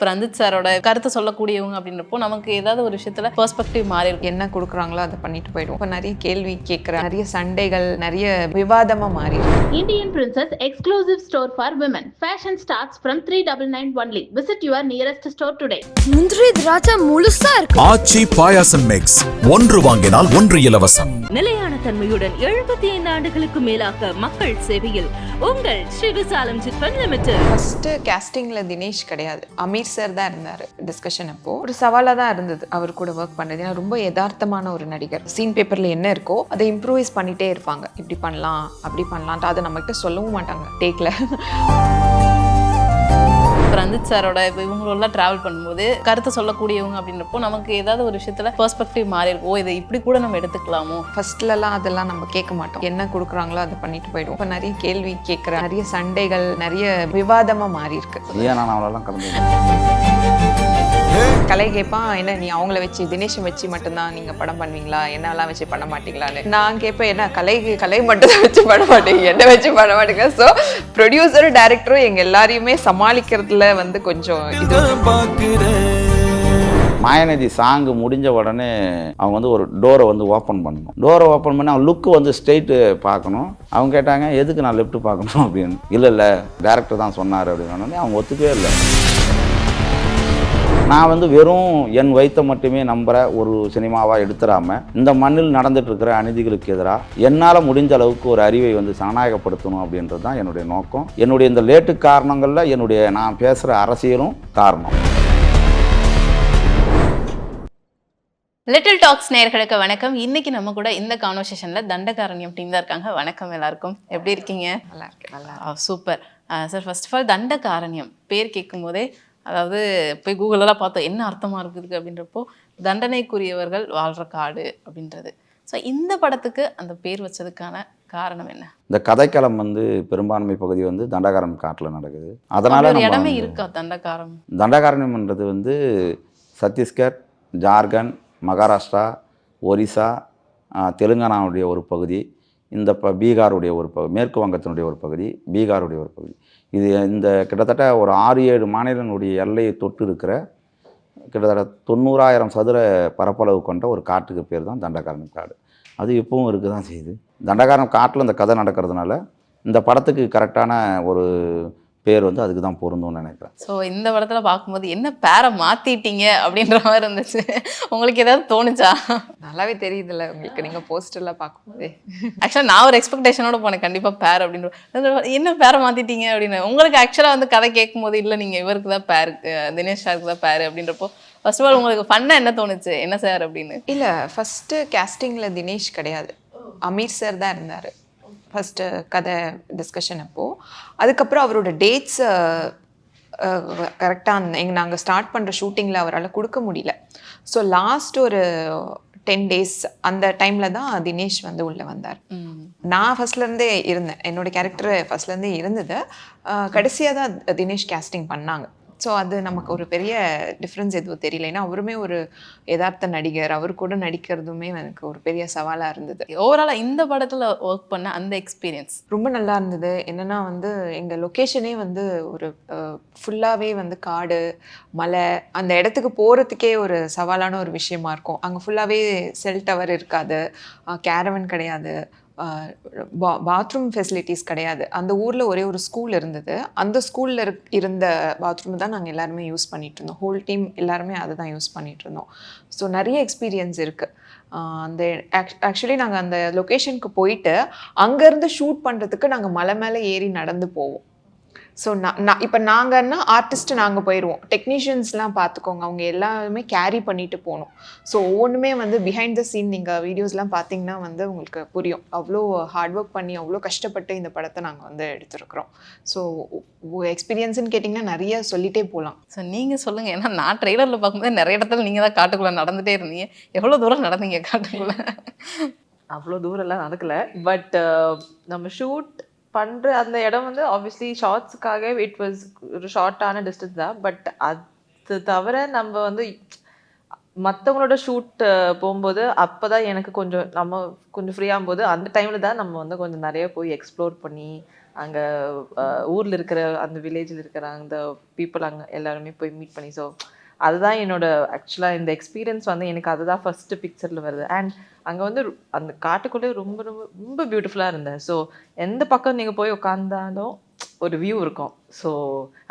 ரஞ்சித் சாரோட கருத்து சொல்லக்கூடியவங்க அப்படின்றப்போ நமக்கு ஏதாவது ஒரு விஷயத்துல பெர்ஸ்பெக்டிவ் மாறி இருக்கும். என்ன கொடுக்குறாங்களோ அதை பண்ணிட்டு போயிடும். இப்போ நிறைய கேள்வி கேட்குற, நிறைய சண்டைகள், நிறைய விவாதமா மாறி Indian Princess exclusive store for women. Fashion starts from 399 only. Visit your nearest store today. முந்திரி திராட்சை முழுசா இருக்கு. ஆச்சி பாயாசம் மிக்ஸ், ஒன்று வாங்கினால் ஒன்று இலவசம். நிலையான தன்மையுடன் 75 ஆண்டுகளுக்கு மேலாக மக்கள் சேவையில் உங்கள் Sri Visalam chit fund limited. First கேஸ்டிங்ல தினேஷ் கிடையாது, அமீர் சார் தான் இருந்தார். டிஸ்கஷன் அப்போ ஒரு சவாலாக தான் இருந்தது அவர் கூட ஒர்க் பண்ணது. ஏன்னா ரொம்ப யதார்த்தமான ஒரு நடிகர். சீன் பேப்பர்ல என்ன இருக்கோ அதை இம்ப்ரூவைஸ் பண்ணிட்டே இருப்பாங்க. இப்படி பண்ணலாம் அப்படி பண்ணலான்ட்டு அதை நம்மகிட்ட சொல்லவும் மாட்டாங்க டேக்ல. ரஞ்சித் சாரோட இவங்களெல்லாம் டிராவல் பண்ணும்போது கருத்து சொல்லக்கூடியவங்க அப்படின்றப்போ நமக்கு ஏதாவது ஒரு விஷயத்துல பெர்ஸ்பெக்டிவ் மாறி இருக்கும். ஓ, இதை இப்படி கூட நம்ம எடுத்துக்கலாமோ. ஃபர்ஸ்ட்லலாம் அதெல்லாம் நம்ம கேட்க மாட்டோம். என்ன கொடுக்குறாங்களோ அதை பண்ணிட்டு போயிடுவோம். இப்போ நிறைய கேள்வி கேட்குற, நிறைய சண்டைகள், நிறைய விவாதமா மாறி இருக்கு. ஏன் நான் அவ்வளோலாம் கலந்து கலை கேட்பான், என்ன நீ அவங்கள வச்சு தினேஷை வச்சு மட்டும்தான் நீங்க படம் பண்ணுவீங்களா, என்னெல்லாம் வச்சு பண்ண மாட்டீங்களான்னு. நான் கேட்பேன், என்ன கலை மட்டும் தான் வச்சு பண்ண மாட்டேங்க, என்ன வச்சு பண்ண மாட்டேங்க. ஸோ ப்ரொடியூசரும் டைரக்டரும் எங்க எல்லாரையுமே சமாளிக்கிறதுல வந்து கொஞ்சம் இது. மாயாநதி சாங்கு முடிஞ்ச உடனே அவங்க வந்து ஒரு டோரை வந்து ஓப்பன் பண்ணணும். டோரை ஓப்பன் பண்ணி அவங்க லுக்கு வந்து ஸ்ட்ரெயிட்டு பார்க்கணும். அவங்க கேட்டாங்க, எதுக்கு நான் லெஃப்ட்டு பார்க்கணும் அப்படின்னு. இல்லை டேரக்டர் தான் சொன்னார் அப்படின்னு. அவங்க ஒத்துக்கவே இல்லை. நான் வந்து வெறும் என் வயிற்றை மட்டுமே நம்புகிற ஒரு சினிமாவாக எடுத்துடாமல் இந்த மண்ணில் நடந்துட்டு இருக்கிற அநீதிகளுக்கு எதிராக என்னால் முடிஞ்ச அளவுக்கு ஒரு அறிவை வந்து ஜனநாயகப்படுத்தணும் அப்படின்றது தான் என்னுடைய நோக்கம். என்னுடைய இந்த லேட்டு காரணங்களில் நான் பேசுகிற அரசியலும் காரணம். லிட்டில் டாக்ஸ் நேயர்களுக்கு வணக்கம். இன்னைக்கு நம்ம கூட இந்த கான்வர்சேஷன்ல தண்டகாரண்யம் டீம் தான் இருக்காங்க. வணக்கம் எல்லாருக்கும், எப்படி இருக்கீங்க? நல்லா இருக்கு. நல்லா super sir. First of all Dandakaranyam பேர் கேட்கும் போதே, அதாவது போய் கூகுளெல்லாம் பார்த்தோம் என்ன அர்த்தமாக இருக்குது அப்படின்றப்போ தண்டனைக்குரியவர்கள் வாழ்கிற காடு அப்படின்றது. ஸோ இந்த படத்துக்கு அந்த பேர் வச்சதுக்கான காரணம் என்ன? இந்த கதைக்களம் வந்து பெரும்பான்மை பகுதி வந்து தண்டகாரண்யம் காட்டில் நடக்குது. அதனால இடமே இருக்கா தண்டகாரண்யம்ன்றது வந்து சத்தீஸ்கர், ஜார்க்கண்ட், மகாராஷ்டிரா, ஒரிசா, தெலுங்கானாவுடைய ஒரு பகுதி, இந்த பீகாருடைய ஒரு பகுதி, மேற்கு வங்கத்தினுடைய ஒரு பகுதி, பீகாருடைய ஒரு பகுதி. இது இந்த கிட்டத்தட்ட ஒரு 6-7 மாநிலங்களுடைய எல்லையை தொட்டு இருக்கிற கிட்டத்தட்ட 90,000 சதுர பரப்பளவு கொண்ட ஒரு காட்டுக்கு பேர் தான் தண்டகாரண்யம் காடு. அது இப்பவும் இருக்க தான் செய்யுது. தண்டகாரண்யம் காட்டில் இந்த கதை நடக்கிறதுனால இந்த படத்துக்கு கரெக்டான ஒரு பேர் வந்து அதுக்கு தான் பொருந்தும்னு நினைக்கிறேன். ஸோ இந்த படத்தில் பார்க்கும்போது என்ன பேரை மாற்றிட்டீங்க அப்படின்ற மாதிரி இருந்துச்சு. உங்களுக்கு ஏதாவது தோணுச்சா? நல்லாவே தெரியுதுல்ல உங்களுக்கு, நீங்கள் போஸ்டர்லாம் பார்க்கும்போதே. ஆக்சுவலாக நான் ஒரு எக்ஸ்பெக்டேஷனோட போனேன், கண்டிப்பாக பேர் அப்படின்ற. என்ன பேரை மாற்றிட்டீங்க அப்படின்னு. உங்களுக்கு ஆக்சுவலாக வந்து கதை கேட்கும் போது இல்லை நீங்கள் இவருக்கு தான் பேர், தினேஷ் சாருக்கு தான் பேர் அப்படின்றப்போ ஃபர்ஸ்ட் ஆஃப் ஆல் உங்களுக்கு ஃபன்னாக என்ன தோணுச்சு, என்ன சார் அப்படின்னு? இல்லை, ஃபஸ்ட்டு கேஸ்டிங்கில் தினேஷ் கிடையாது, அமீர் சார் தான் இருந்தார் ஃபஸ்ட்டு கதை டிஸ்கஷன் அப்போது. அதுக்கப்புறம் அவரோட டேட்ஸ் கரெக்டாக நாங்கள் ஸ்டார்ட் பண்ணுற ஷூட்டிங்கில் அவரால் கொடுக்க முடியல. ஸோ லாஸ்ட் ஒரு 10 days அந்த டைமில் தான் தினேஷ் வந்து உள்ளே வந்தார். நான் ஃபஸ்ட்லேருந்தே இருந்தேன், என்னோடய கேரக்டர் ஃபஸ்ட்லேருந்தே இருந்தது. கடைசியாக தான் தினேஷ் கேஸ்டிங் பண்ணாங்க. ஸோ அது நமக்கு ஒரு பெரிய டிஃப்ரென்ஸ் எதுவும் தெரியல. ஏன்னா அவருமே ஒரு யதார்த்த நடிகர், அவர் கூட நடிக்கிறதுமே எனக்கு ஒரு பெரிய சவாலாக இருந்தது. ஓவராலாக இந்த படத்தில் ஒர்க் பண்ண அந்த எக்ஸ்பீரியன்ஸ் ரொம்ப நல்லா இருந்தது. என்னென்னா வந்து எங்கள் லொக்கேஷனே வந்து ஒரு ஃபுல்லாகவே வந்து காடு, மலை, அந்த இடத்துக்கு போகிறதுக்கே ஒரு சவாலான ஒரு விஷயமா இருக்கும். அங்கே ஃபுல்லாகவே செல் டவர் இருக்காது, கேரவன் கிடையாது, பாத்ரூம் ஃபெசிலிட்டிஸ் கிடையாது. அந்த ஊரில் ஒரே ஒரு ஸ்கூல் இருந்தது. அந்த ஸ்கூலில் இருந்த பாத்ரூம் தான் நாங்கள் எல்லாருமே யூஸ் பண்ணிகிட்டு இருந்தோம். ஹோல் டீம் எல்லாருமே அதை தான் யூஸ் பண்ணிகிட்டு இருந்தோம். ஸோ நிறைய எக்ஸ்பீரியன்ஸ் இருக்குது. அந்த ஆக்சுவலி நாங்கள் அந்த லொக்கேஷனுக்கு போயிட்டு அங்கேருந்து ஷூட் பண்ணுறதுக்கு நாங்கள் மலை மேலே ஏறி நடந்து போவோம். ஸோ நான் இப்போ நாங்கன்னா ஆர்டிஸ்ட்டு நாங்கள் போயிடுவோம், டெக்னீஷியன்ஸ்லாம் பார்த்துக்கோங்க, அவங்க எல்லாருமே கேரி பண்ணிட்டு போகணும். ஸோ ஒன்றுமே வந்து பிஹைண்ட் த சீன் நீங்கள் வீடியோஸ்லாம் பார்த்தீங்கன்னா வந்து உங்களுக்கு புரியும். அவ்வளோ ஹார்ட் ஒர்க் பண்ணி அவ்வளோ கஷ்டப்பட்டு இந்த படத்தை நாங்கள் வந்து எடுத்துருக்குறோம். ஸோ எக்ஸ்பீரியன்ஸ்ன்னு கேட்டிங்கன்னா நிறைய சொல்லிகிட்டே போகலாம். ஸோ நீங்கள் சொல்லுங்கள், ஏன்னா நான் ட்ரெய்லரில் பார்க்கும்போது நிறைய இடத்துல நீங்கள் தான் காட்டுக்குள்ளே நடந்துகிட்டே இருந்தீங்க. எவ்வளோ தூரம் நடந்தீங்க காட்டுக்குள்ளே? அவ்வளோ தூரம்லாம் நடக்கலை, பட் நம்ம ஷூட் பண்ணுற அந்த இடம் வந்து ஆப்வியஸ்லி ஷார்ட்ஸுக்காக இட் வாஸ் ஒரு ஷார்ட்டான டிஸ்டன்ஸ் தான். பட் அது தவிர நம்ம வந்து மற்றவங்களோட ஷூட் போகும்போது அப்போ தான் எனக்கு கொஞ்சம் நம்ம கொஞ்சம் ஃப்ரீயாகும் போது அந்த டைமில் தான் நம்ம வந்து கொஞ்சம் நிறைய போய் எக்ஸ்ப்ளோர் பண்ணி அங்கே ஊரில் இருக்கிற அந்த வில்லேஜில் இருக்கிற அந்த பீப்புள் அங்கே எல்லாருமே போய் மீட் பண்ணி. ஸோ அதுதான் என்னோட ஆக்சுவலாக இந்த எக்ஸ்பீரியன்ஸ் வந்து எனக்கு அதுதான் ஃபஸ்ட்டு பிக்சரில் வருது. அண்ட் அங்கே வந்து அந்த காட்டுக்குள்ளே ரொம்ப ரொம்ப ரொம்ப பியூட்டிஃபுல்லாக இருந்தேன். ஸோ எந்த பக்கம் நீங்கள் போய் உட்காந்தாலும் ஒரு வியூ இருக்கும். ஸோ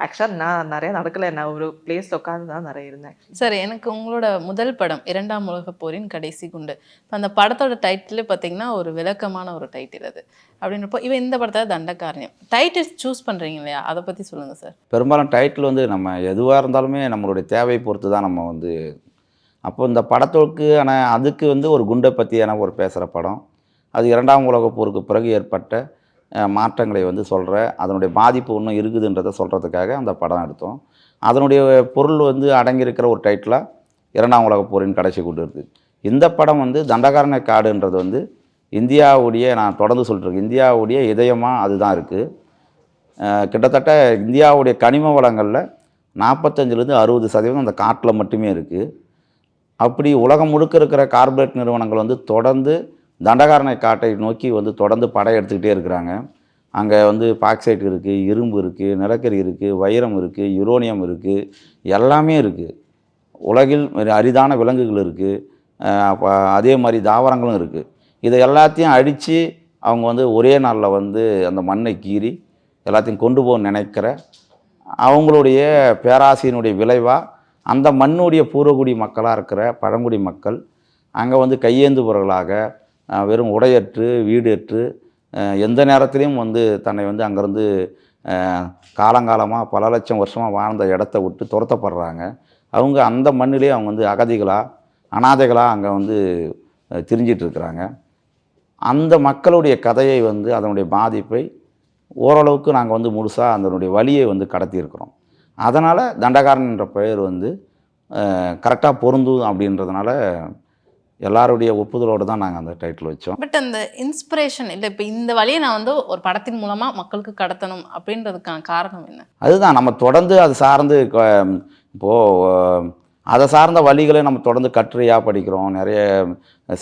ஆக்சுவலாக நான் நிறையா நடக்கலை, நான் ஒரு பிளேஸில் உட்காந்து தான் நிறைய இருந்தேன். சார், எனக்கு உங்களோட முதல் படம் 2ஆம் உலகப் போரின் கடைசி குண்டு. இப்போ அந்த படத்தோட டைட்டிலே பார்த்தீங்கன்னா ஒரு விளக்கமான ஒரு டைட்டில் அது. அப்படின்றப்போ இந்த படத்தை தண்டகாரண்யம் டைட்டில் சூஸ் பண்ணுறீங்க இல்லையா, அதை பற்றி சொல்லுங்கள் சார். பெரும்பாலும் டைட்டில் வந்து நம்ம எதுவாக இருந்தாலுமே நம்மளுடைய தேவை பொறுத்து தான் நம்ம வந்து. அப்போ இந்த படத்துக்கு ஆனால் அதுக்கு வந்து ஒரு குண்டை பற்றியான ஒரு பேசுகிற படம். அது 2ஆம் உலகப் போருக்கு பிறகு ஏற்பட்ட மாற்றங்களை வந்து சொல்கிற, அதனுடைய பாதிப்பு இன்னும் இருக்குதுன்றதை சொல்கிறதுக்காக அந்த படம் எடுத்தோம். அதனுடைய பொருள் வந்து அடங்கியிருக்கிற ஒரு டைட்டிலாக 2ஆம் உலகப் போரின் கடைசி குண்டு இருக்குது. இந்த படம் வந்து தண்டகாரண்ய காடுன்றது வந்து இந்தியாவுடைய, நான் தொடர்ந்து சொல்லிட்டுருக்கேன், இந்தியாவுடைய இதயமாக அதுதான் இருக்குது. கிட்டத்தட்ட இந்தியாவுடைய கனிம வளங்களில் 45-60% அந்த காட்டில் மட்டுமே இருக்குது. அப்படி உலகம் முழுக்க இருக்கிற கார்ப்பரேட் நிறுவனங்கள் வந்து தொடர்ந்து தண்டகாரண்ய காட்டை நோக்கி வந்து தொடர்ந்து படையெடுத்துக்கிட்டே இருக்கிறாங்க. அங்கே வந்து பாக்சைட் இருக்குது, இரும்பு இருக்குது, நிலக்கரி இருக்குது, வைரம் இருக்குது, யுரேனியம் இருக்குது, எல்லாமே இருக்குது. உலகில் அரிதான விலங்குகள் இருக்குது, அதே மாதிரி தாவரங்களும் இருக்குது. இதை எல்லாத்தையும் அடித்து அவங்க வந்து ஒரே நாளில் வந்து அந்த மண்ணை கீறி எல்லாத்தையும் கொண்டு போக நினைக்கிற அவங்களுடைய பேராசையினுடைய விளைவாக அந்த மண்ணுடைய பூர்வகுடி மக்களாக இருக்கிற பழங்குடி மக்கள் அங்கே வந்து கையேந்துபவர்களாக வெறும் உடையற்று வீடற்று எந்த நேரத்துலையும் வந்து தன்னை வந்து அங்கேருந்து காலங்காலமாக பல லட்சம் வருஷமாக வாழ்ந்த இடத்த விட்டு துரத்தப்படுறாங்க. அவங்க அந்த மண்ணிலே அவங்க வந்து அகதிகளாக அனாதைகளாக அங்கே வந்து திரிஞ்சிட்ருக்கிறாங்க. அந்த மக்களுடைய கதையை வந்து அதனுடைய பாதிப்பை ஓரளவுக்கு நாங்கள் வந்து முழுசாக அதனுடைய வழியை வந்து கடத்தியிருக்கிறோம். அதனால் தண்டகாரன் என்ற பெயர் வந்து கரெக்டாக பொருந்தும் அப்படின்றதுனால எல்லாருடைய ஒப்புதலோடு தான் நாங்கள் அந்த டைட்டில் வச்சோம். பட் அந்த இன்ஸ்பிரேஷன் இல்லை, இப்போ இந்த வழியை நான் வந்து ஒரு படத்தின் மூலமாக மக்களுக்கு கடத்தணும் அப்படின்றதுக்கான காரணம் என்ன? அதுதான் நம்ம தொடர்ந்து அது சார்ந்து இப்போது அதை சார்ந்த வழிகளை நம்ம தொடர்ந்து கட்டுரையாக படிக்கிறோம், நிறைய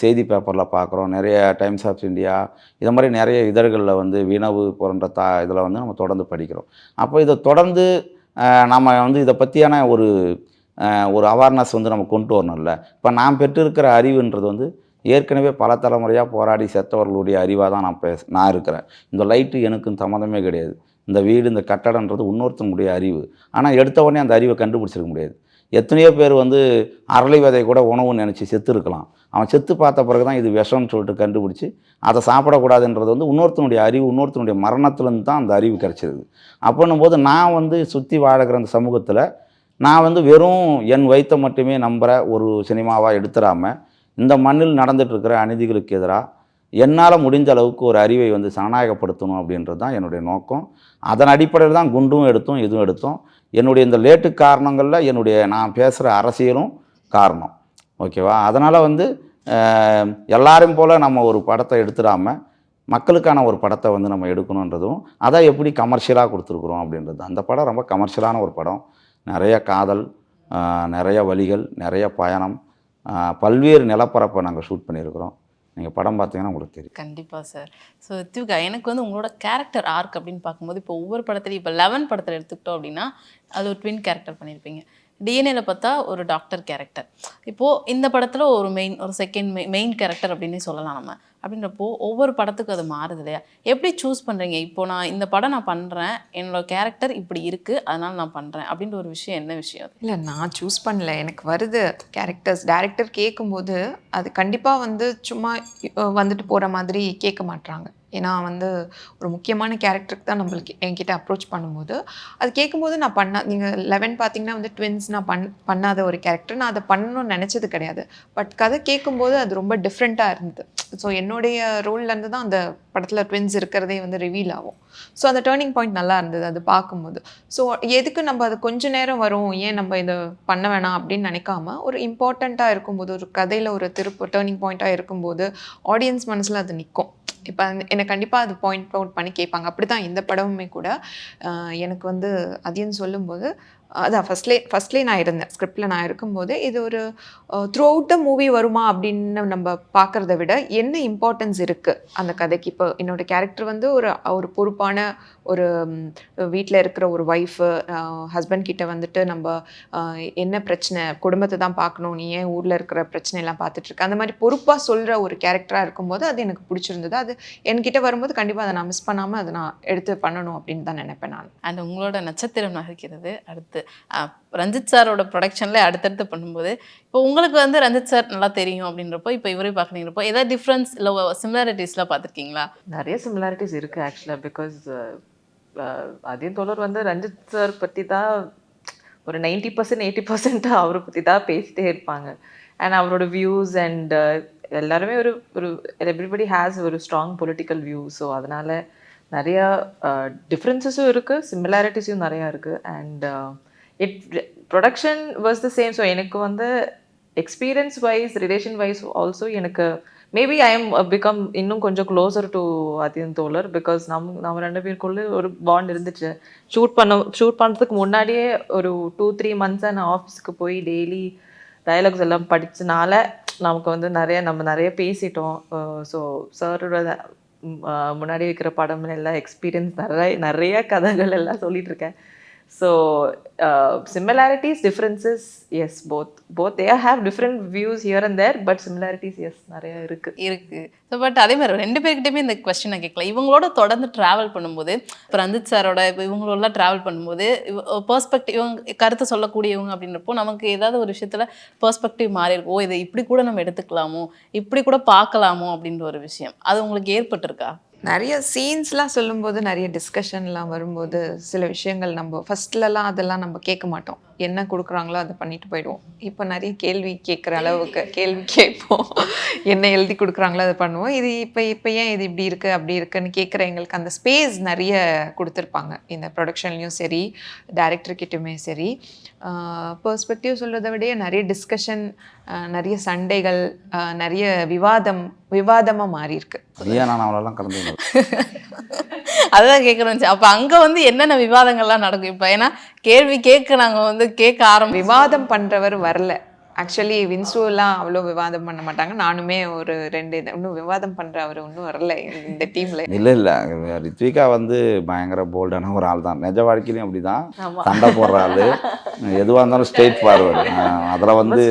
செய்தி பேப்பரில் பார்க்குறோம், நிறைய டைம்ஸ் ஆஃப் இந்தியா இது மாதிரி நிறைய இதழ்களில் வந்து வினவு போன்ற இதில் வந்து நம்ம தொடர்ந்து படிக்கிறோம். அப்போ இதை தொடர்ந்து நம்ம வந்து இதை பற்றியான ஒரு அவேர்னஸ் வந்து நம்ம கொண்டு வரணும்ல. இப்போ நான் பெற்றிருக்கிற அறிவுன்றது வந்து ஏற்கனவே பல தலைமுறையாக போராடி செத்தவர்களுடைய அறிவாக தான் நான் இருக்கிறேன். இந்த லைட்டு எனக்கும் சம்மந்தமே கிடையாது. இந்த வீடு இந்த கட்டடன்றது இன்னொருத்தனுடைய அறிவு. ஆனால் எடுத்த உடனே அந்த அறிவை கண்டுபிடிச்சிருக்க முடியாது. எத்தனையோ பேர் வந்து அரளி விதை கூட உணவுன்னு நினச்சி செத்து இருக்கலாம். அவன் செத்து பார்த்த பிறகு தான் இது விஷம்னு சொல்லிட்டு கண்டுபிடிச்சி அதை சாப்பிடக்கூடாதுன்றது வந்து இன்னொருத்தனுடைய அறிவு, இன்னொருத்தனுடைய மரணத்துலேருந்து தான் அந்த அறிவு கிடச்சிருது. அப்படின்னும் போது நான் வந்து சுற்றி வாழகிற அந்த சமூகத்தில் நான் வந்து வெறும் என் வயிற்றை மட்டுமே நம்புகிற ஒரு சினிமாவாக எடுத்துடாமல் இந்த மண்ணில் நடந்துகிட்ருக்கிற அநீதிகளுக்கு எதிராக என்னால் முடிஞ்ச அளவுக்கு ஒரு அறிவை வந்து சனநாயகப்படுத்தணும் அப்படின்றது தான் என்னுடைய நோக்கம். அதன் அடிப்படையில் தான் குண்டும் எடுத்தோம், இதுவும் எடுத்தோம். என்னுடைய இந்த லேட்டு காரணங்களில் என்னுடைய நான் பேசுகிற அரசியலும் காரணம். ஓகேவா? அதனால் வந்து எல்லாரும் போல் நம்ம ஒரு படத்தை எடுத்துடாமல் மக்களுக்கான ஒரு படத்தை வந்து நம்ம எடுக்கணுன்றதும் அதை எப்படி கமர்ஷியலாக கொடுத்துருக்குறோம் அப்படின்றது. அந்த படம் ரொம்ப கமர்ஷியலான ஒரு படம். நிறைய காதல், நிறைய வழிகள், நிறைய பயணம், பல்வேறு நிலப்பரப்பை நாங்கள் ஷூட் பண்ணியிருக்கிறோம். நீங்கள் படம் பார்த்தீங்கன்னா உங்களுக்கு தெரியும். கண்டிப்பாக சார். ஸோ ரித்விகா, எனக்கு வந்து உங்களோட கேரக்டர் ஆர்க் அப்படின்னு பார்க்கும்போது இப்போ ஒவ்வொரு படத்துலையும் இப்போ 11 படத்தில் எடுத்துக்கிட்டோம் அப்படின்னா அது ஒரு ட்வின் கேரக்டர் பண்ணியிருப்பீங்க. டிஎன்ஏல பார்த்தா ஒரு டாக்டர் கேரக்டர். இப்போது இந்த படத்தில் ஒரு செகண்ட் மெயின் கேரக்டர் அப்படின்னே சொல்லலாம் நம்ம. அப்படின்றப்போ ஒவ்வொரு படத்துக்கும் அது மாறுது இல்லையா? எப்படி சூஸ் பண்ணுறீங்க? இப்போது நான் இந்த படம் நான் பண்ணுறேன், என்னோடய கேரக்டர் இப்படி இருக்குது, அதனால் நான் பண்ணுறேன் அப்படின்ற ஒரு விஷயம் என்ன விஷயம் அது? இல்லை, நான் சூஸ் பண்ணல, எனக்கு வருது கேரக்டர்ஸ். டேரக்டர் கேட்கும்போது அது கண்டிப்பாக வந்து சும்மா வந்துட்டு போகிற மாதிரி கேட்க மாட்றாங்க. ஏன்னா வந்து ஒரு முக்கியமான கேரக்டருக்கு தான் நம்மளுக்கு என்கிட்ட அப்ரோச் பண்ணும்போது அது கேட்கும்போது நான் நீங்கள் 11 பார்த்தீங்கன்னா வந்து ட்வின்ஸ் நான் பண்ணாத ஒரு கேரக்டர், நான் அதை பண்ணணும்னு நினச்சது கிடையாது. பட் கதை கேட்கும்போது அது ரொம்ப டிஃப்ரெண்ட்டாக இருந்தது. ஸோ என்னுடைய ரோல்லேருந்து தான் அந்த படத்தில் ட்வின்ஸ் இருக்கிறதே வந்து ரிவீல் ஆகும். ஸோ அந்த டேர்னிங் பாயிண்ட் நல்லா இருந்தது அது பார்க்கும்போது. ஸோ எதுக்கு நம்ம அது கொஞ்சம் நேரம் வரும், ஏன் நம்ம இதை பண்ண வேணாம் அப்படின்னு நினைக்காம ஒரு இம்பார்ட்டண்ட்டாக இருக்கும்போது, ஒரு கதையில் ஒரு டேர்னிங் பாயிண்ட்டாக இருக்கும்போது ஆடியன்ஸ் மனசில் அது நிற்கும். இப்போ என்னை கண்டிப்பாக அது பாயிண்ட் அவுட் பண்ணி கேட்பாங்க. அப்படி தான் இந்த படமுமே கூட எனக்கு வந்து அதையும் சொல்லும்போது அதான் ஃபர்ஸ்ட்லேயே நான் இருந்தேன் ஸ்கிரிப்டில் நான் இருக்கும்போது இது ஒரு த்ரூ அவுட் த மூவி வருமா அப்படின்னு நம்ம பார்க்குறத விட என்ன இம்பார்ட்டன்ஸ் இருக்குது அந்த கதைக்கு. இப்போ என்னோடய கேரக்டர் வந்து ஒரு பொறுப்பான ஒரு வீட்டில் இருக்கிற ஒரு ஒய்ஃபு, ஹஸ்பண்ட் கிட்ட வந்துட்டு நம்ம என்ன பிரச்சனை, குடும்பத்தை தான் பார்க்கணும், நீ ஏன் ஊரில் இருக்கிற பிரச்சனையெல்லாம் பார்த்துட்ருக்க, அந்த மாதிரி பொறுப்பாக சொல்கிற ஒரு கேரக்டராக இருக்கும்போது அது எனக்கு பிடிச்சிருந்தது. அது என்கிட்ட வரும்போது கண்டிப்பாக அதை நான் மிஸ் பண்ணாமல் அதை நான் எடுத்து பண்ணணும் அப்படின்னு தான் நினைப்பேன் நான். அண்ட் உங்களோட நட்சத்திரம் நகைக்கிறது அடுத்து ரஞ்சித் சாரோட ப்ரொடக்ஷனில் அடுத்தடுத்து பண்ணும்போது இப்போ உங்களுக்கு வந்து ரஞ்சித் சார் நல்லா தெரியும் அப்படின்றப்போ இப்போ இவரே பார்க்குறீங்கிறப்போ ஏதாவது டிஃப்ரென்ஸ் இல்லை சிமிலாரிட்டிஸ்லாம் பார்த்துருக்கீங்களா? நிறைய சிமிலாரிட்டிஸ் இருக்குது ஆக்சுவலாக. பிகாஸ் அதையும் தோழர் வந்து ரஞ்சித் சார் பற்றி தான் ஒரு 90% 80% அவரை பற்றி தான் பேசிட்டே இருப்பாங்க. அண்ட் அவரோட வியூஸ் அண்ட் எல்லாருமே ஒரு எவ்ரிபடி ஹேஸ் ஒரு ஸ்ட்ராங் பொலிட்டிக்கல் வியூ. ஸோ அதனால் நிறையா டிஃப்ரென்சஸும் இருக்குது, சிமிலாரிட்டிஸும் நிறையா இருக்குது. And production was the same. So எனக்கு வந்து experience wise, relation wise also எனக்கு மேபி ஐ எம் பிகம் இன்னும் கொஞ்சம் க்ளோசர் டு அதியன் தோழர். பிகாஸ் நம்ம 2 பேருக்குள்ளே ஒரு பாண்ட் இருந்துச்சு. ஷூட் பண்ணுறதுக்கு முன்னாடியே ஒரு 2-3 மந்த்ஸாக நான் ஆஃபீஸ்க்கு போய் டெய்லி டயலாக்ஸ் எல்லாம் படித்தனால நமக்கு வந்து நிறைய பேசிட்டோம். ஸோ சாரோட முன்னாடி வைக்கிற படம் எல்லாம் எக்ஸ்பீரியன்ஸ் நிறைய கதைகள் எல்லாம் சொல்லிகிட்ருக்கேன். So similarities, differences, yes, both they have different views here and there, but similarities, yes, நிறைய இருக்கு. ஸோ பட் அதே மாதிரி 2 பேர்கிட்டயுமே இந்த கொஸ்டினை கேட்கலாம். இவங்களோட தொடர்ந்து ட்ராவல் பண்ணும்போது இப்போ ரஞ்சித் சாரோட இப்போ இவங்களோடலாம் ட்ராவல் பண்ணும்போது பெர்ஸ்பெக்டிவ், இவங்க கருத்தை சொல்லக்கூடியவங்க அப்படின்றப்போ நமக்கு ஏதாவது ஒரு விஷயத்தில் பெர்ஸ்பெக்டிவ் மாறி இருக்கும். ஓ, இதை இப்படி கூட நம்ம எடுத்துக்கலாமோ, இப்படி கூட பார்க்கலாமோ அப்படின்ற ஒரு விஷயம் அது உங்களுக்கு ஏற்பட்டிருக்கா? நிறைய சீன்ஸ்லாம் சொல்லும்போது நிறைய டிஸ்கஷன்லாம் வரும்போது சில விஷயங்கள் நம்ம ஃபஸ்ட்லலாம் அதெல்லாம் நம்ம கேட்க மாட்டோம். என்ன கொடுக்குறாங்களோ அதை பண்ணிட்டு போயிடுவோம். இப்போ நிறைய கேள்வி கேட்குற அளவுக்கு கேள்வி கேட்போம். என்ன எழுதி கொடுக்குறாங்களோ அதை பண்ணுவோம். இது இப்போ ஏன் இது இப்படி இருக்குது அப்படி இருக்குன்னு கேட்குற எங்களுக்கு அந்த ஸ்பேஸ் நிறைய கொடுத்துருப்பாங்க. இந்த ப்ரொடக்ஷன்லேயும் சரி, டைரக்டர்கிட்டையுமே சரி. பெர்ஸ்பெக்டிவ் சொல்கிறத விட நிறைய டிஸ்கஷன், நிறைய சண்டைகள், நிறைய விவாதமாக மாறி இருக்கு. நான் அவ்வளோலாம் கலந்து அதுதான் கேட்குறேன். அப்போ அங்கே வந்து என்னென்ன விவாதங்கள்லாம் நடக்கும் இப்போ? ஏன்னா கேள்வி நாங்கள் வந்து கேட்க விவாதம் பண்ணுறவர் வரல. ஆக்சுவலி வின்சுவெல்லாம் அவ்வளோ விவாதம் பண்ண மாட்டாங்க. நானுமே ஒரு 2 இன்னும் விவாதம் பண்ணுற அவர் இன்னும் வரல இந்த டீமில். இல்லை ரித்விகா வந்து பயங்கர போல்டான ஒரு ஆள் தான். நிஜ வாழ்க்கையிலையும் அப்படி தான் சண்டை போடுற ஆள். எதுவாக இருந்தாலும் ஸ்ட்ரெயிட் ஃபார்வர்டு. அதில் வந்து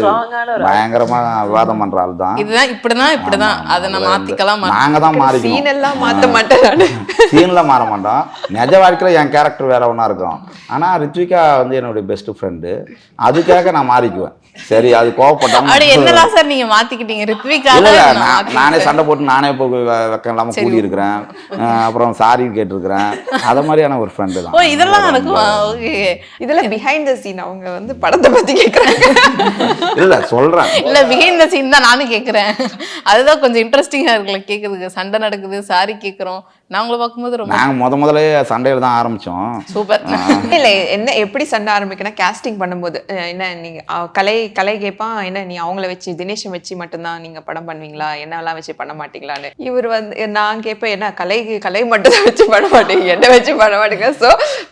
பயங்கரமாக விவாதம் பண்ணுற ஆள் தான். இதுதான் இப்படிதான் அதை நான் மாற்றிக்கலாம். நாங்கள் தான் மாறி சீனெல்லாம் மாற்ற மாட்டேன். சீனில் மாற மாட்டோம். நிஜ வாழ்க்கையில் என் கேரக்டர் வேற ஒன்றா இருக்கும். ஆனால் ரித்விகா வந்து என்னுடைய பெஸ்ட் ஃப்ரெண்டு. அதுக்காக நான் மாறிக்குவேன். சரி, அது கோவப்பட்டாங்க. என்னதான் சார் நீங்க மாத்திக்கிட்டீங்க? ரித்விகா நானே சண்டை போட்டு நானே போய் வெக்கம் இல்லாம கூடி இருக்கிறேன். அப்புறம் சாரி கேட்டிருக்கிறேன். அத மாதிரியான ஒரு ஃப்ரெண்டு தான். இதெல்லாம் நடக்குமா? இதெல்லாம் பிஹைண்ட் த சீன். அவங்க வந்து படத்தை பத்தி கேட்கறாங்க. இல்ல சொல்றேன். இல்ல பிஹைண்ட் த சீன் தான் நானும் கேட்கறேன். அதுதான் கொஞ்சம் இன்ட்ரெஸ்டிங்கா இருக்குல்ல கேட்கறதுக்கு. சண்டை நடக்குது, சாரி கேட்கறோம். நான் உங்களை பார்க்கும்போது ரொம்ப நாங்கள் முதலே சண்டையில் தான் ஆரம்பித்தோம். சூப்பர். இல்லை என்ன எப்படி சண்டை ஆரம்பிக்கணும், கேஸ்டிங் பண்ணும்போது என்ன நீங்கள் கலை கேட்பான், என்ன நீ அவங்கள வச்சு தினேஷை வச்சு மட்டும்தான் நீங்கள் படம் பண்ணுவீங்களா, என்னெல்லாம் வச்சு பண்ண மாட்டீங்களான்னு. இவர் வந்து நான் கேட்பேன், என்ன கலை மட்டும் தான் வச்சு பண்ண மாட்டீங்க, என்ன வச்சு பண்ண மாட்டீங்க. ஸோ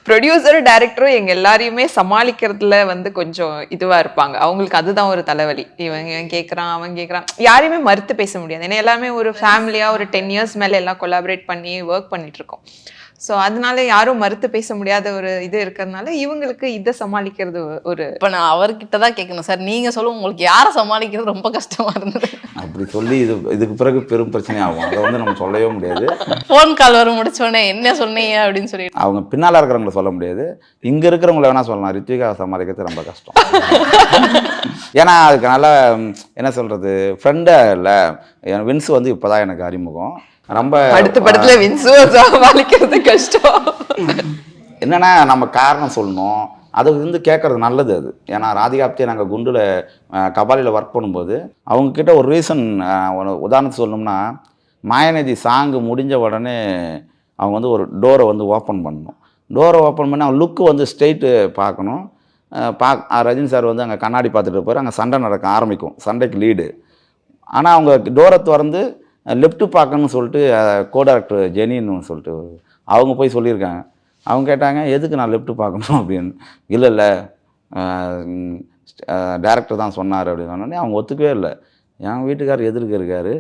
ப்ரொடியூசரும் டைரக்டரும் எங்கள் எல்லாரையுமே சமாளிக்கிறதுல வந்து கொஞ்சம் இதுவாக இருப்பாங்க. அவங்களுக்கு அதுதான் ஒரு தலைவலி. இவன் கேட்குறான், அவன் கேட்குறான், யாரையுமே மறுத்து பேச முடியாது. ஏன்னா எல்லாமே ஒரு ஃபேமிலியாக ஒரு 10 years மேலே எல்லாம் கொலாபரேட் பண்ணி ஒர்க் பண்ணிட்டு இருக்கோம். ஸோ அதனால யாரும் மறுத்து பேச முடியாத ஒரு இது இருக்கிறதுனால இவங்களுக்கு இதை சமாளிக்கிறது ஒரு. இப்போ நான் அவர்கிட்ட தான் கேட்கணும் சார், நீங்கள் சொல்லுங்க உங்களுக்கு யாரை சமாளிக்கிறது ரொம்ப கஷ்டமா இருந்தது? அப்படி சொல்லி இதுக்கு பிறகு பெரும் பிரச்சனை ஆகும். அதை வந்து நம்ம சொல்லவே முடியாது. ஃபோன் கால் வர முடிச்சோடனே என்ன சொன்னீங்க அப்படின்னு சொல்லி அவங்க பின்னால் இருக்கிறவங்கள சொல்ல முடியாது. இங்கே இருக்கிறவங்கள வேணா சொல்லலாம். ரித்விகா சமாளிக்கிறது ரொம்ப கஷ்டம். ஏன்னா அதுக்கு நல்லா என்ன சொல்கிறது, ஃப்ரெண்டே இல்லை. வின்ஸ் வந்து இப்போ தான் எனக்கு அறிமுகம். ரொம்ப அடுத்த படத்துல வின்சு சமாளிக்கிறது கஷ்டம். என்னன்னா நம்ம காரணம் சொல்லணும். அது வந்து கேட்கறது நல்லது அது. ஏன்னா ராதிகாப்தியை நாங்கள் குண்டில் கபாலியில் ஒர்க் பண்ணும்போது அவங்கக்கிட்ட ஒரு ரீசன், உதாரணத்துக்கு சொல்லணும்னா மாயாநதி சாங்கு முடிஞ்ச உடனே அவங்க வந்து ஒரு டோரை வந்து ஓப்பன் பண்ணணும். டோரை ஓப்பன் பண்ணி அவங்க லுக்கு வந்து ஸ்ட்ரெயிட்டு பார்க்கணும். ரஜினி சார் வந்து அங்கே கண்ணாடி பார்த்துட்டு இருப்பார். அங்கே சண்டை நடக்க ஆரம்பிக்கும், சண்டைக்கு லீடு. ஆனால் அவங்க டோரை திறந்து லெஃப்ட்டு பார்க்கணும்னு சொல்லிட்டு கோ டைரக்டர் ஜெனின்னு சொல்லிட்டு அவங்க போய் சொல்லியிருக்காங்க. அவங்க கேட்டாங்க, எதுக்கு நான் லெஃப்ட்டு பார்க்கணும் அப்படின்னு. இல்லை டேரக்டர் தான் சொன்னார் அப்படின்னு சொன்னோடனே அவங்க ஒத்துக்கவே இல்லை. என் வீட்டுக்காரர் எதிர்க்க இருக்கார்,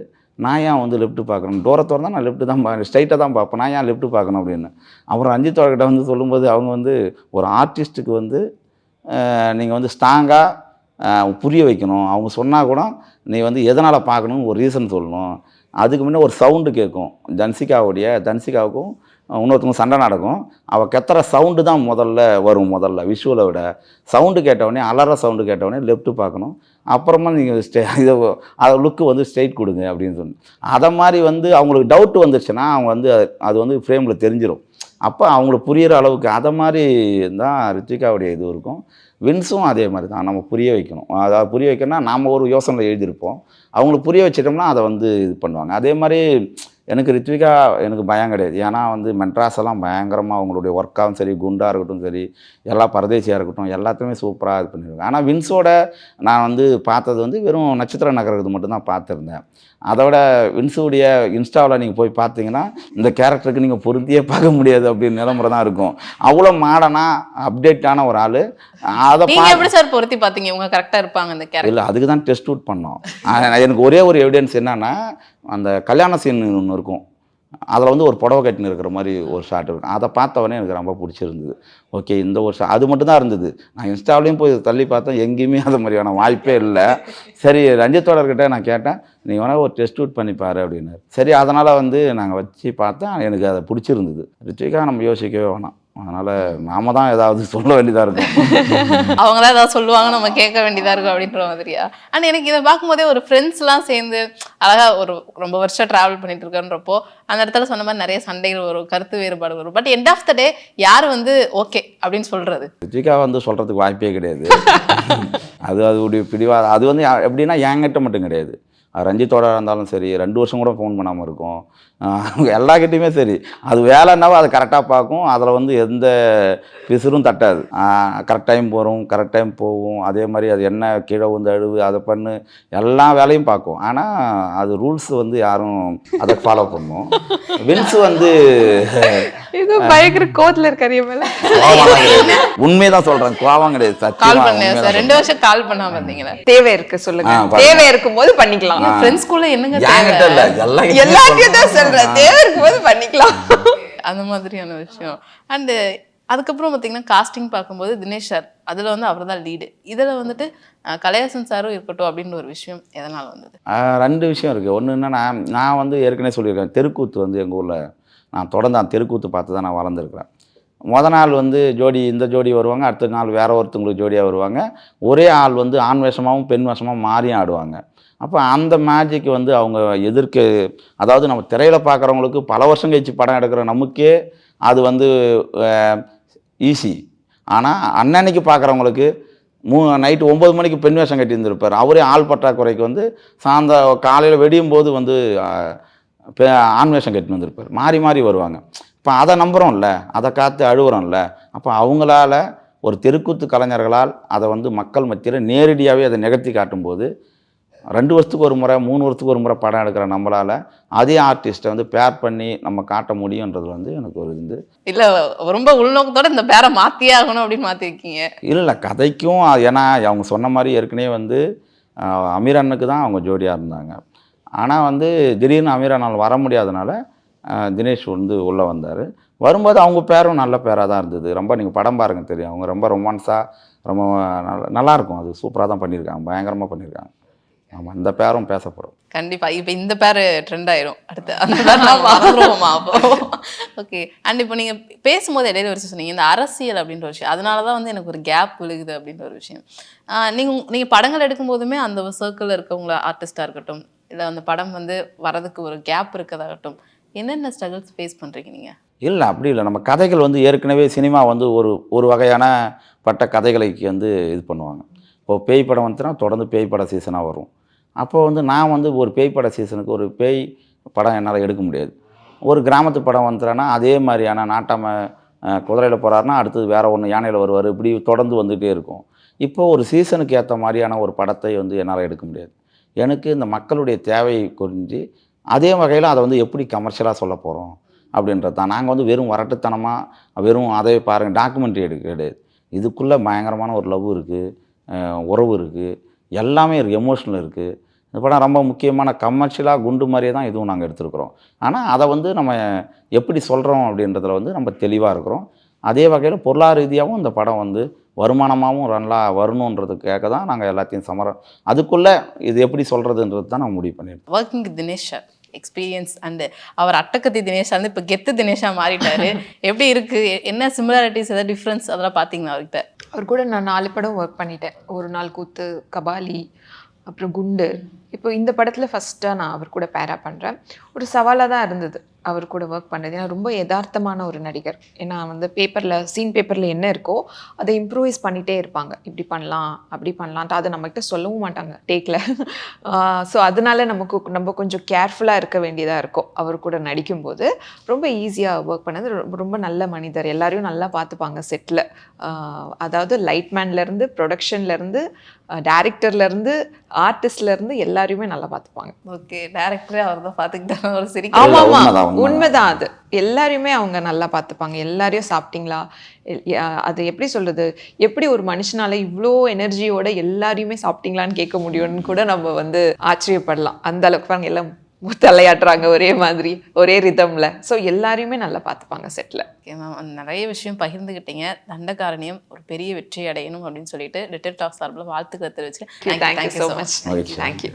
நான் ஏன் வந்து லெஃப்ட்டு பார்க்கணும், டோரை திறந்தா நான் லெஃப்ட்டு தான் பார்க்கணும், ஸ்ட்ரைட்டாக தான் பார்ப்பேன், நான் ஏன் லெஃப்ட்டு பார்க்கணும் அப்படின்னு. அப்புறம் ரஞ்சித் அவர்கிட்ட வந்து சொல்லும்போது அவங்க வந்து ஒரு ஆர்டிஸ்ட்டுக்கு வந்து நீங்கள் வந்து ஸ்ட்ராங்காக புரிய வைக்கணும். அவங்க சொன்னால் கூட நீ வந்து எதனால் பார்க்கணும்னு ஒரு ரீசன் சொல்லணும். அதுக்கு முன்னே ஒரு சவுண்டு கேட்கும். தன்சிகாவுக்கும் இன்னொருத்தவங்க சண்டை நடக்கும். அவள் கத்துற சவுண்டு தான் முதல்ல வரும். முதல்ல விஷுவலை விட சவுண்டு கேட்டவுடனே, அலற சவுண்டு கேட்டவுடனே லெஃப்ட்டு பார்க்கணும். அப்புறமா நீங்கள் இதை லுக்கு வந்து ஸ்ட்ரெயிட் கொடுங்க அப்படின்னு சொன்னேன். அதை மாதிரி வந்து அவங்களுக்கு டவுட் வந்துருச்சுன்னா அவங்க வந்து அது வந்து ஃப்ரேமில் தெரிஞ்சிடும். அப்போ அவங்களுக்கு புரிகிற அளவுக்கு அதை மாதிரி தான் ரித்விகாவுடைய இது இருக்கும். வின்ஸும் அதே மாதிரி தான். நம்ம புரிய வைக்கணும். அதாவது புரிய வைக்கணும்னா நாம் ஒரு யோசனையில் எழுதியிருப்போம், அவங்களுக்கு புரிய வச்சிட்டோம்னா அதை வந்து இது பண்ணுவாங்க. அதே மாதிரி எனக்கு ரித்விகா எனக்கு பயம் கிடையாது. ஏன்னா வந்து மெட்ராஸ் எல்லாம் பயங்கரமாக அவங்களுடைய ஒர்க்காகவும் சரி, குண்டாக இருக்கட்டும் சரி, எல்லா பரதேசியாக இருக்கட்டும், எல்லாத்தையுமே சூப்பராக இது பண்ணியிருக்காங்க. ஆனால் வின்ஸோட நான் வந்து பார்த்தது வந்து வெறும் நட்சத்திர நகரத்து மட்டும்தான் பார்த்துருந்தேன். அதோட வின்ஸுடைய இன்ஸ்டாவில் நீங்கள் போய் பார்த்தீங்கன்னா இந்த கேரக்டருக்கு நீங்கள் பொருத்தியே பார்க்க முடியாது அப்படின்னு நிலைமுறை தான் இருக்கும். அவ்வளோ மாடனாக அப்டேட்டான ஒரு ஆள். அதை நீங்க எப்படி சார் பொருத்தி பார்த்தீங்க இவங்க கரெக்டாக இருப்பாங்க இந்த கேரக்டர்? இல்லை, அதுக்கு தான் டெஸ்ட் அவுட் பண்ணோம். எனக்கு ஒரே ஒரு எவிடன்ஸ் என்னன்னா, அந்த கல்யாண சீன் ஒன்று இருக்கும், அதில் வந்து ஒரு புடவை கட்டின்னு இருக்கிற மாதிரி ஒரு ஷாட் இருக்கும். அதை பார்த்தவொடனே எனக்கு ரொம்ப பிடிச்சிருந்தது. ஓகே, இந்த ஒரு அது மட்டும் தான் இருந்தது. நான் இன்ஸ்டாவிலையும் போய் தள்ளி பார்த்தேன், எங்கேயுமே அது மாதிரியான வாய்ப்பே இல்லை. சரி, ரஞ்சித்தோடர்கிட்ட நான் கேட்டேன், நீ வேணால் ஒரு டெஸ்ட் அவுட் பண்ணிப்பாரு அப்படின்னாரு. சரி, அதனால் வந்து நாங்கள் வச்சு பார்த்தேன், எனக்கு அதை பிடிச்சிருந்தது. ரித்விகா நம்ம யோசிக்கவே வேணாம். அதனால் நாம தான் ஏதாவது சொல்ல வேண்டியதாக இருக்கும். அவங்க தான் ஏதாவது சொல்லுவாங்க, நம்ம கேட்க வேண்டியதாக இருக்கும் அப்படின்ற மாதிரியா? ஆனால் எனக்கு இதை பார்க்கும்போதே ஒரு ஃப்ரெண்ட்ஸ்லாம் சேர்ந்து அழகாக ஒரு ரொம்ப வருஷம் ட்ராவல் பண்ணிட்டு இருக்கன்றப்போ அந்த இடத்துல சொன்ன மாதிரி நிறைய சண்டைகள் வரும், கருத்து வேறுபாடு வரும். பட் எண்ட் ஆஃப் த டே யார் வந்து ஓகே அப்படின்னு சொல்கிறது? ரித்விகா வந்து சொல்கிறதுக்கு வாய்ப்பே கிடையாது. அதுடைய பிடிவாத அது வந்து எப்படின்னா என்கிட்ட மட்டும் கிடையாது. ரஞ்சித்தோட இருந்தாலும் சரி, 2 வருஷம் கூட ஃபோன் பண்ணாமல் இருக்கும். எல்லாக்கிட்டையுமே சரி, அது வேலைன்னாவும் அதை கரெக்டாக பார்க்கும். அதில் வந்து எந்த பிசுறும் தட்டாது. கரெக்ட் டைம் வரும், கரெக்ட் டைம் போகும். அதே மாதிரி அது என்ன கீழே வந்து அழுவு, அதை பண்ணு, எல்லா வேலையும் பார்க்கும். ஆனால் அது ரூல்ஸ் வந்து யாரும் அதை ஃபாலோ பண்ணும். வின்ஸ் வந்து இது பயங்கர கோவத்தில் இருக்காரு மேலே. உண்மைதான் சொல்கிறேன், கோவம் கிடையாது. கால் பண்ணேன் சார், 2 வருஷம் கால் பண்ணாம இருந்தீங்களா? தேவை இருக்கு சொல்லுங்க, தேவை இருக்கும் போது பண்ணிக்கலாம். ஃப்ரெண்ட்ஸ்குள்ள என்னங்க என்கிட்ட இல்லை, எல்லாத்தையும் தான் சொல்றேன், தேவை இருக்கும் போது பண்ணிக்கலாம். அந்த மாதிரியான விஷயம். அண்டு அதுக்கப்புறம் பார்த்தீங்கன்னா காஸ்டிங் பார்க்கும்போது தினேஷ் சார் அதில் வந்து அவர் தான் லீடு. இதில் வந்துட்டு கலையாசன் சாரும் இருக்கட்டும் அப்படின்னு ஒரு விஷயம் எதனால் வந்தது? 2 விஷயம் இருக்குது. ஒன்று என்னன்னா, நான் வந்து ஏற்கனவே சொல்லியிருக்கேன், தெருக்கூத்து வந்து எங்கள் ஊரில் நான் தொடர்ந்து அந்த தெருக்கூத்து பார்த்து தான் நான் வளர்ந்துருக்கிறேன். நாள் வந்து இந்த ஜோடி வருவாங்க, அடுத்த நாள் வேற ஒருத்தவங்களுக்கு ஜோடியாக வருவாங்க. ஒரே ஆள் வந்து ஆண் வேஷமாகவும் பெண் வேஷமாகவும் மாறியும் ஆடுவாங்க. அப்போ அந்த மேஜிக் வந்து அவங்க எதிர்க்க, அதாவது நம்ம திரையில் பார்க்குறவங்களுக்கு பல வருஷம் கழிச்சு படம் எடுக்கிற நமக்கே அது வந்து ஈஸி. ஆனால் அன்னன்னைக்கு பார்க்குறவங்களுக்கு நைட்டு 9 மணிக்கு பெண் வேஷம் கட்டி இருந்திருப்பார். அவரே ஆள் பற்றாக்குறைக்கு வந்து காலையில் வெடியும் போது வந்து ஆண் வேஷம் கட்டின்னு வந்திருப்பார். மாறி மாறி வருவாங்க. இப்போ அதை நம்புகிறோம்ல, அதை காத்து அழுகுறோம்ல. அப்போ அவங்களால, ஒரு தெருக்கூத்து கலைஞர்களால் அதை வந்து மக்கள் மத்தியில் நேரடியாகவே அதை நிகழ்த்தி காட்டும்போது 2 வருஷத்துக்கு ஒரு முறை 3 வருஷத்துக்கு ஒரு முறை படம் எடுக்கிற நம்மளால் அதே ஆர்டிஸ்ட்டை வந்து பேர் பண்ணி நம்ம காட்ட முடியுன்றது வந்து எனக்கு ஒரு இது. இல்லை, ரொம்ப உள்நோக்கத்தோட இந்த பேரை மாற்றியே ஆகணும் அப்படின்னு மாற்றிருக்கீங்க? இல்லை, கதைக்கும் ஏன்னா அவங்க சொன்ன மாதிரி ஏற்கனவே வந்து அமீர் அண்ணனுக்கு தான் அவங்க ஜோடியாக இருந்தாங்க. ஆனால் வந்து திடீர்னு அமீர் அண்ணால் வர முடியாதனால தினேஷ் வந்து உள்ளே வந்தார். வரும்போது அவங்க பேரும் நல்ல பேராக தான் இருந்தது. ரொம்ப நீங்கள் படம் பாருங்க தெரியும், அவங்க ரொம்ப ரொமான்ஸாக ரொம்ப நல்லாயிருக்கும். அது சூப்பராக தான் பண்ணியிருக்காங்க, பயங்கரமாக பண்ணியிருக்காங்க. ஆமாம், இந்த பேரும் பேசப்படும் கண்டிப்பாக. இப்போ இந்த பேர் ட்ரெண்ட் ஆயிரும் அடுத்து, அந்த பேர்லாம் மறந்துடுவோமா அப்போ? ஓகே. அண்ட் இப்போ நீங்கள் பேசும்போது இடையில ஒரு சொன்னீங்க இந்த அரசியல் அப்படின்ற ஒரு விஷயம், அதனால தான் வந்து எனக்கு ஒரு கேப் விழுகுது அப்படின்ற ஒரு விஷயம். நீங்கள் படங்கள் எடுக்கும்போதுமே அந்த சர்க்கிளில் இருக்கவங்கள ஆர்டிஸ்டாக இருக்கட்டும், இல்லை அந்த படம் வந்து வரதுக்கு ஒரு கேப் இருக்கதாகட்டும், என்னென்ன ஸ்ட்ரகிள்ஸ் ஃபேஸ் பண்ணுறீங்க நீங்கள்? இல்லை, அப்படி இல்லை. நம்ம கதைகள் வந்து ஏற்கனவே சினிமா வந்து ஒரு வகையான பட்ட கதைகளுக்கு வந்து இது பண்ணுவாங்க. இப்போது பேய் படம் வந்துச்சுன்னா தொடர்ந்து பேய் பட சீசனாக வரும். அப்போது வந்து நான் வந்து ஒரு பேய் பட சீசனுக்கு ஒரு பேய் படம் என்னால் எடுக்க முடியாது. ஒரு கிராமத்து படம் வந்துடுறேன்னா அதே மாதிரியான நாட்டாம குதிரையில் போகிறாருன்னா அடுத்தது வேறு ஒன்று யானையில் வருவார், இப்படி தொடர்ந்து வந்துகிட்டே இருக்கும். இப்போது ஒரு சீசனுக்கு ஏற்ற மாதிரியான ஒரு படத்தை வந்து என்னால் எடுக்க முடியாது. எனக்கு இந்த மக்களுடைய தேவையை குறிஞ்சு அதே வகையில் அதை வந்து எப்படி கமர்ஷியலாக சொல்ல போகிறோம் அப்படின்றது தான். நாங்கள் வந்து வெறும் வரட்டுத்தனமாக வெறும் அதை பாருங்கள் டாக்குமெண்ட்ரி எடுக்க கிடையாது. இதுக்குள்ளே பயங்கரமான ஒரு லவ் இருக்குது, உறவு இருக்குது, எல்லாமே இருக்குது, எமோஷனல் இருக்குது. இந்த படம் ரொம்ப முக்கியமான கமர்ஷியலாக குண்டு மாதிரியே தான் இதுவும் நாங்கள் எடுத்துருக்குறோம். ஆனால் அதை வந்து நம்ம எப்படி சொல்கிறோம் அப்படின்றதுல வந்து நம்ம தெளிவாக இருக்கிறோம். அதே வகையில் பொருளாதார ரீதியாகவும் இந்த படம் வந்து வருமானமாகவும் நல்லா வரணுன்றதுக்காக தான் நாங்கள் எல்லாத்தையும் அதுக்குள்ளே இது எப்படி சொல்கிறதுன்றது தான் நாங்கள் முடிவு பண்ணியிருக்கோம். Working with Dinesh sir experience and அவர் அட்டக்கத்தி தினேஷ் வந்து இப்போ கெத்து தினேஷாக மாறிட்டாரு. எப்படி இருக்குது, என்ன சிமிலாரிட்டிஸ், எதாவது டிஃப்ரென்ஸ் அதெல்லாம் பார்த்தீங்களா அவர்கிட்ட? அவர் கூட நான் 4 படம் ஒர்க் பண்ணிட்டேன். ஒரு நாள் கூத்து, கபாலி, அப்புறம் குண்டு. இப்போ இந்த படத்தில் ஃபஸ்ட்டாக நான் அவர் கூட பேரா பண்ணுறேன். ஒரு சவாலாக தான் இருந்தது அவர் கூட ஒர்க் பண்ணுறது. ஏன்னா ரொம்ப யதார்த்தமான ஒரு நடிகர். ஏன்னா வந்து சீன் பேப்பரில் என்ன இருக்கோ அதை இம்ப்ரூவைஸ் பண்ணிகிட்டே இருப்பாங்க. இப்படி பண்ணலாம், அப்படி பண்ணலான்ட்டு அதை நம்மகிட்ட சொல்லவும் மாட்டாங்க டேக்கில். ஸோ அதனால நம்ம கொஞ்சம் கேர்ஃபுல்லாக இருக்க வேண்டியதாக இருக்கும். அவர் கூட நடிக்கும்போது ரொம்ப ஈஸியாக ஒர்க் பண்ணது. ரொம்ப நல்ல மனிதர், எல்லாரையும் நல்லா பார்த்துப்பாங்க செட்டில். அதாவது லைட்மேன்லேருந்து, ப்ரொடக்ஷன்லேருந்து, டேரக்டர்லேருந்து, ஆர்டிஸ்ட்லேருந்து எல்லாரையுமே நல்லா பார்த்துப்பாங்க. ஓகே, டேரக்டரே அவர் தான் பார்த்துக்கிட்டாங்க. ஒரு சரி. ஆமாம், உண்மைதான் அது. எல்லாரையுமே அவங்க நல்லா பார்த்துப்பாங்க. எல்லாரையும் சாப்பிட்டீங்களா, அது எப்படி சொல்கிறது, எப்படி ஒரு மனுஷனால இவ்வளோ எனர்ஜியோட எல்லாரையுமே சாப்பிட்டீங்களான்னு கேட்க முடியும்னு கூட நம்ம வந்து ஆச்சரியப்படலாம். அந்த அளவுக்கு பாருங்க, எல்லாம் தலையாட்டுறாங்க ஒரே மாதிரி, ஒரே ரிதம்ல. ஸோ எல்லாரையுமே நல்லா பார்த்துப்பாங்க செட்டில். ஓகே மேம், நிறைய விஷயம் பகிர்ந்துக்கிட்டீங்க. தண்டகாரண்யம் ஒரு பெரிய வெற்றி அடையணும் அப்படின்னு சொல்லிட்டு டிடெக்டிவ் டாக் சார்பில் வாழ்த்துக்களை தெரிவிச்சுக்கிறேன். Thank you so much. தேங்க்யூ.